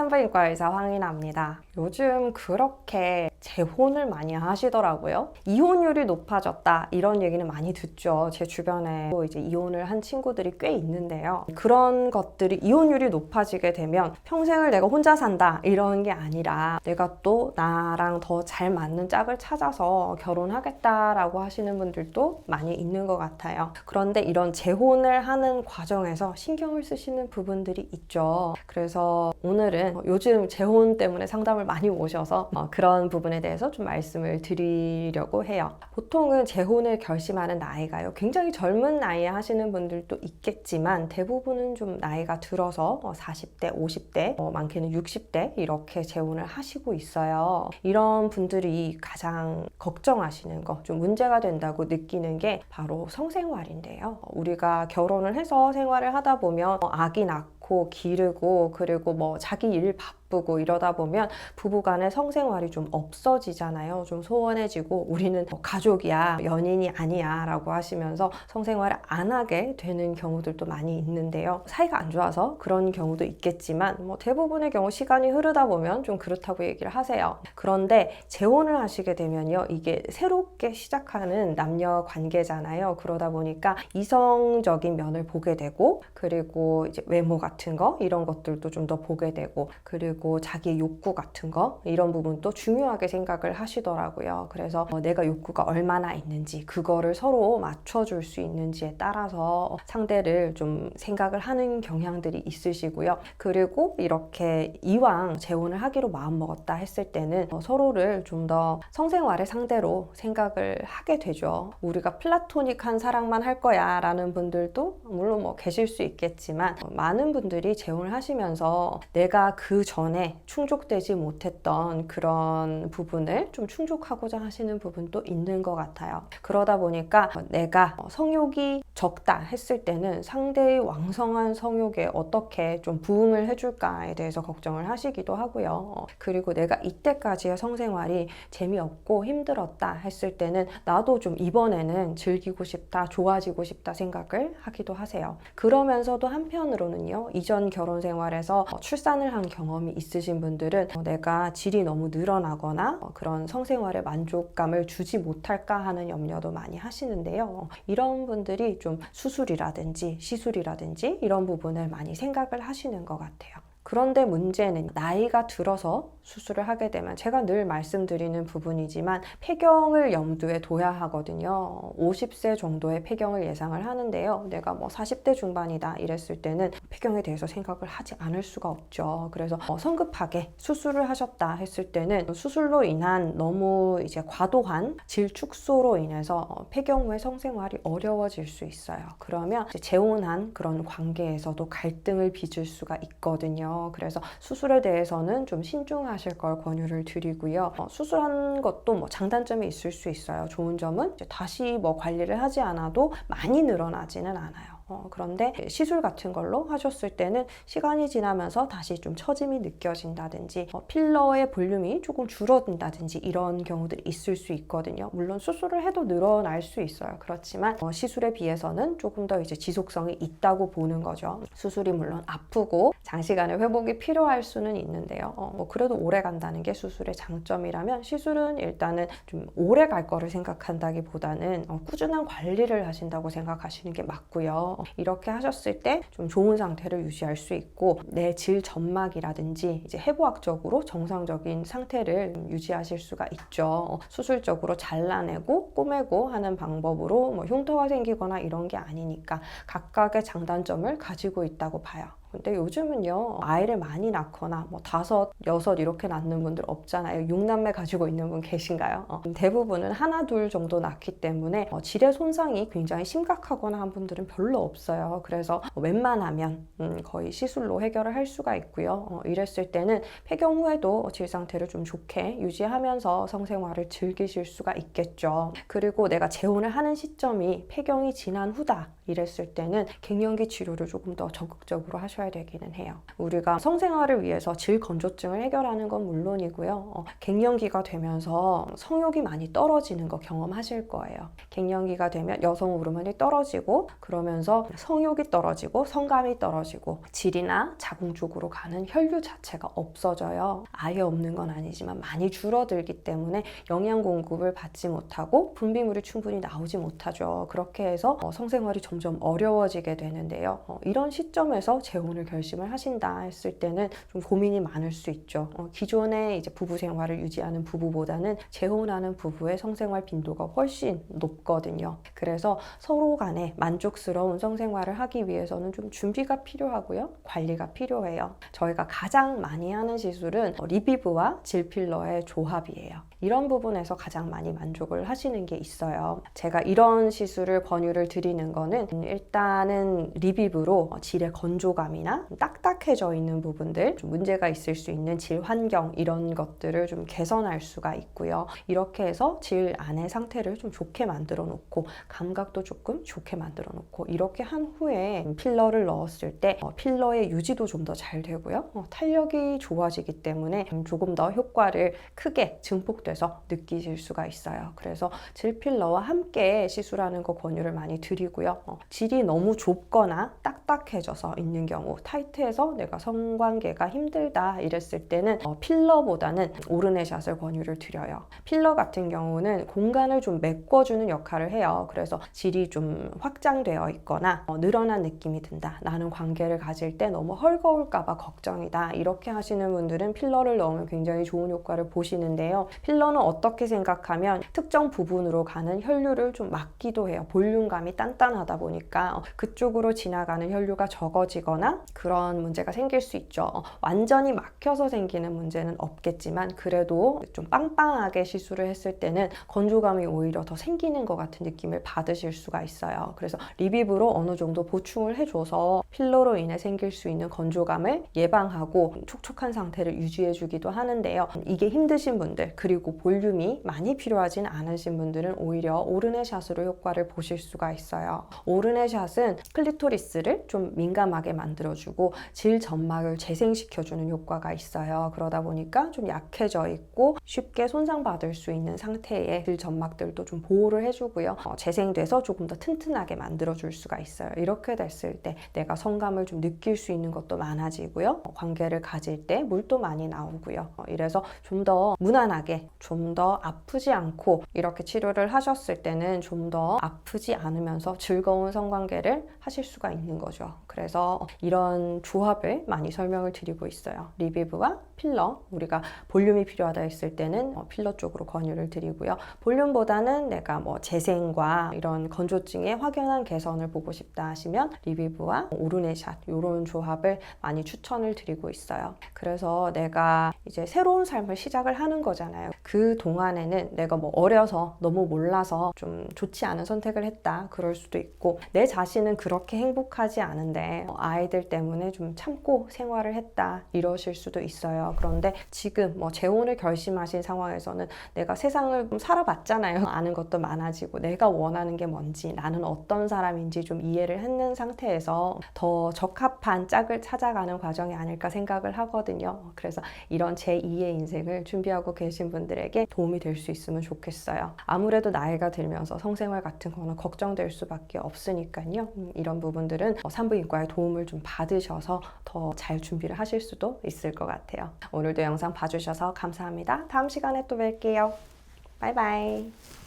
산부인과 의사 황인아입니다. 요즘 그렇게 재혼을 많이 하시더라고요. 이혼율이 높아졌다 이런 얘기는 많이 듣죠. 제 주변에 또 이제 이혼을 한 친구들이 꽤 있는데요. 그런 것들이 이혼율이 높아지게 되면 평생을 내가 혼자 산다 이런 게 아니라 내가 또 나랑 더 잘 맞는 짝을 찾아서 결혼하겠다라고 하시는 분들도 많이 있는 것 같아요. 그런데 이런 재혼을 하는 과정에서 신경을 쓰시는 부분들이 있죠. 그래서 오늘은 요즘 재혼 때문에 상담을 많이 오셔서 그런 부분에 대해서 좀 말씀을 드리려고 해요. 보통은 재혼을 결심하는 나이가요, 굉장히 젊은 나이에 하시는 분들도 있겠지만 대부분은 좀 나이가 들어서 40대, 50대, 많게는 60대 이렇게 재혼을 하시고 있어요. 이런 분들이 가장 걱정하시는 거, 좀 문제가 된다고 느끼는 게 바로 성생활인데요. 우리가 결혼을 해서 생활을 하다 보면 아기 낳고 기르고 그리고 뭐 자기 일 바쁘고 이러다 보면 부부간의 성생활이 좀 없어지잖아요. 좀 소원해지고 우리는 가족이야, 연인이 아니야 라고 하시면서 성생활을 안 하게 되는 경우들도 많이 있는데요. 사이가 안 좋아서 그런 경우도 있겠지만 대부분의 경우 시간이 흐르다 보면 좀 그렇다고 얘기를 하세요. 그런데 재혼을 하시게 되면요, 이게 새롭게 시작하는 남녀 관계잖아요. 그러다 보니까 이성적인 면을 보게 되고 그리고 이제 외모 같은 거 이런 것들도 좀 더 보게 되고 그리고 자기의 욕구 같은 거 이런 부분도 중요하게 생각을 하시더라고요. 그래서 내가 욕구가 얼마나 있는지 그거를 서로 맞춰줄 수 있는지에 따라서 상대를 좀 생각을 하는 경향들이 있으시고요. 그리고 이렇게 이왕 재혼을 하기로 마음먹었다 했을 때는 서로를 좀 더 성생활의 상대로 생각을 하게 되죠. 우리가 플라토닉한 사랑만 할 거야 라는 분들도 물론 계실 수 있겠지만 많은 분들이 재혼을 하시면서 내가 그 전에 충족되지 못했던 그런 부분을 좀 충족하고자 하시는 부분도 있는 것 같아요. 그러다 보니까 내가 성욕이 적다 했을 때는 상대의 왕성한 성욕에 어떻게 좀 부응을 해줄까에 대해서 걱정을 하시기도 하고요. 그리고 내가 이때까지의 성생활이 재미없고 힘들었다 했을 때는 나도 좀 이번에는 즐기고 싶다, 좋아지고 싶다 생각을 하기도 하세요. 그러면서도 한편으로는요, 이전 결혼 생활에서 출산을 한 경험이 있으신 분들은 내가 질이 너무 늘어나거나 그런 성생활에 만족감을 주지 못할까 하는 염려도 많이 하시는데요. 이런 분들이 좀 수술이라든지 시술이라든지 이런 부분을 많이 생각을 하시는 것 같아요. 그런데 문제는 나이가 들어서 수술을 하게 되면 제가 늘 말씀드리는 부분이지만 폐경을 염두에 둬야 하거든요. 50세 정도의 폐경을 예상을 하는데요. 내가 40대 중반이다 이랬을 때는 폐경에 대해서 생각을 하지 않을 수가 없죠. 그래서 성급하게 수술을 하셨다 했을 때는 수술로 인한 너무 이제 과도한 질 축소로 인해서 폐경 후에 성생활이 어려워질 수 있어요. 그러면 이제 재혼한 그런 관계에서도 갈등을 빚을 수가 있거든요. 그래서 수술에 대해서는 좀 신중하실 걸 권유를 드리고요. 수술한 것도 장단점이 있을 수 있어요. 좋은 점은 이제 다시 관리를 하지 않아도 많이 늘어나지는 않아요. 그런데 시술 같은 걸로 하셨을 때는 시간이 지나면서 다시 좀 처짐이 느껴진다든지 필러의 볼륨이 조금 줄어든다든지 이런 경우들이 있을 수 있거든요. 물론 수술을 해도 늘어날 수 있어요. 그렇지만 시술에 비해서는 조금 더 이제 지속성이 있다고 보는 거죠. 수술이 물론 아프고 장시간의 회복이 필요할 수는 있는데요. 그래도 오래 간다는 게 수술의 장점이라면 시술은 일단은 좀 오래 갈 거를 생각한다기보다는 꾸준한 관리를 하신다고 생각하시는 게 맞고요. 이렇게 하셨을 때 좀 좋은 상태를 유지할 수 있고 내 질 점막이라든지 이제 해부학적으로 정상적인 상태를 유지하실 수가 있죠. 수술적으로 잘라내고 꼬매고 하는 방법으로 흉터가 생기거나 이런 게 아니니까 각각의 장단점을 가지고 있다고 봐요. 근데 요즘은요, 아이를 많이 낳거나 5, 6 이렇게 낳는 분들 없잖아요. 6남매 가지고 있는 분 계신가요? 대부분은 하나, 둘 정도 낳기 때문에 질의 손상이 굉장히 심각하거나 한 분들은 별로 없어요. 그래서 웬만하면 거의 시술로 해결을 할 수가 있고요. 이랬을 때는 폐경 후에도 질 상태를 좀 좋게 유지하면서 성생활을 즐기실 수가 있겠죠. 그리고 내가 재혼을 하는 시점이 폐경이 지난 후다 이랬을 때는 갱년기 치료를 조금 더 적극적으로 하셔야 하셔야 되기는 해요. 우리가 성생활을 위해서 질 건조증을 해결하는 건 물론이고요. 갱년기가 되면서 성욕이 많이 떨어지는 거 경험하실 거예요. 갱년기가 되면 여성 호르몬이 떨어지고 그러면서 성욕이 떨어지고 성감이 떨어지고 질이나 자궁 쪽으로 가는 혈류 자체가 없어져요. 아예 없는 건 아니지만 많이 줄어들기 때문에 영양 공급을 받지 못하고 분비물이 충분히 나오지 못하죠. 그렇게 해서 성생활이 점점 어려워지게 되는데요. 이런 시점에서 재혼을 결심을 하신다 했을 때는 좀 고민이 많을 수 있죠. 기존에 이제 부부 생활을 유지하는 부부보다는 재혼하는 부부의 성생활 빈도가 훨씬 높거든요. 그래서 서로 간에 만족스러운 성생활을 하기 위해서는 좀 준비가 필요하고요. 관리가 필요해요. 저희가 가장 많이 하는 시술은 리비브와 질필러의 조합이에요. 이런 부분에서 가장 많이 만족을 하시는 게 있어요. 제가 이런 시술을 권유를 드리는 거는 일단은 리비브로 질의 건조감이나 딱딱해져 있는 부분들, 좀 문제가 있을 수 있는 질 환경 이런 것들을 좀 개선할 수가 있고요. 이렇게 해서 질 안의 상태를 좀 좋게 만들어 놓고 감각도 조금 좋게 만들어 놓고 이렇게 한 후에 필러를 넣었을 때 필러의 유지도 좀 더 잘 되고요. 탄력이 좋아지기 때문에 조금 더 효과를 크게 증폭돼서 느끼실 수가 있어요. 그래서 질필러와 함께 시술하는 거 권유를 많이 드리고요. 질이 너무 좁거나 딱딱해져서 있는 경우, 타이트해서 내가 성관계가 힘들다 이랬을 때는 필러보다는 오르내샷을 권유를 드려요. 필러 같은 경우는 공간을 좀 메꿔주는 역할을 해요. 그래서 질이 좀 확장되어 있거나 늘어난 느낌이 든다. 나는 관계를 가질 때 너무 헐거울까봐 걱정이다. 이렇게 하시는 분들은 필러를 넣으면 굉장히 좋은 효과를 보시는데요. 필러는 어떻게 생각하면 특정 부분으로 가는 혈류를 좀 막기도 해요. 볼륨감이 단단하다 보니까 그쪽으로 지나가는 혈류가 적어지거나 그런 문제가 생길 수 있죠. 완전히 막혀서 생기는 문제는 없겠지만 그래도 좀 빵빵하게 시술을 했을 때는 건조감이 오히려 더 생기는 것 같은 느낌을 받으실 수가 있어요. 그래서 리비브로 어느 정도 보충을 해줘서 필러로 인해 생길 수 있는 건조감을 예방하고 촉촉한 상태를 유지해주기도 하는데요. 이게 힘드신 분들 그리고 볼륨이 많이 필요하진 않으신 분들은 오히려 오르내샷으로 효과를 보실 수가 있어요. 오르내샷은 클리토리스를 좀 민감하게 만들어주고 질 점막을 재생시켜주는 효과가 있어요. 그러다 보니까 좀 약해져 있고 쉽게 손상받을 수 있는 상태의 질 점막들도 좀 보호를 해주고요. 재생돼서 조금 더 튼튼하게 만들어줄 수가 있어요. 이렇게 됐을 때 내가 성감을 좀 느낄 수 있는 것도 많아지고요. 관계를 가질 때 물도 많이 나오고요. 이래서 좀 더 무난하게 좀 더 아프지 않고 이렇게 치료를 하셨을 때는 좀 더 아프지 않으면서 즐거운 성관계를 하실 수가 있는 거죠. 그래서 이런 조합을 많이 설명을 드리고 있어요. 리비브와 필러, 우리가 볼륨이 필요하다 했을 때는 필러 쪽으로 권유를 드리고요. 볼륨보다는 내가 재생과 이런 건조증의 확연한 개선을 보고 싶다 하시면 리비브와 오르내샷 이런 조합을 많이 추천을 드리고 있어요. 그래서 내가 이제 새로운 삶을 시작을 하는 거잖아요. 그 동안에는 내가 어려서 너무 몰라서 좀 좋지 않은 선택을 했다 그럴 수도 있고 내 자신은 그렇게 행복하지 않은데 아이들 때문에 좀 참고 생활을 했다 이러실 수도 있어요. 그런데 지금 재혼을 결심하신 상황에서는 내가 세상을 좀 살아봤잖아요. 아는 것도 많아지고 내가 원하는 게 뭔지 나는 어떤 사람인지 좀 이해를 했는 상태에서 더 적합한 짝을 찾아가는 과정이 아닐까 생각을 하거든요. 그래서 이런 제2의 인생을 준비하고 계신 분들에게 도움이 될 수 있으면 좋겠어요. 아무래도 나이가 들면서 성생활 같은 거는 걱정될 수밖에 없으니까요. 이런 부분들은 산부인과의 도움을 좀 받으셔서 더 잘 준비를 하실 수도 있을 것 같아요. 오늘도 영상 봐주셔서 감사합니다. 다음 시간에 또 뵐게요. 바이바이.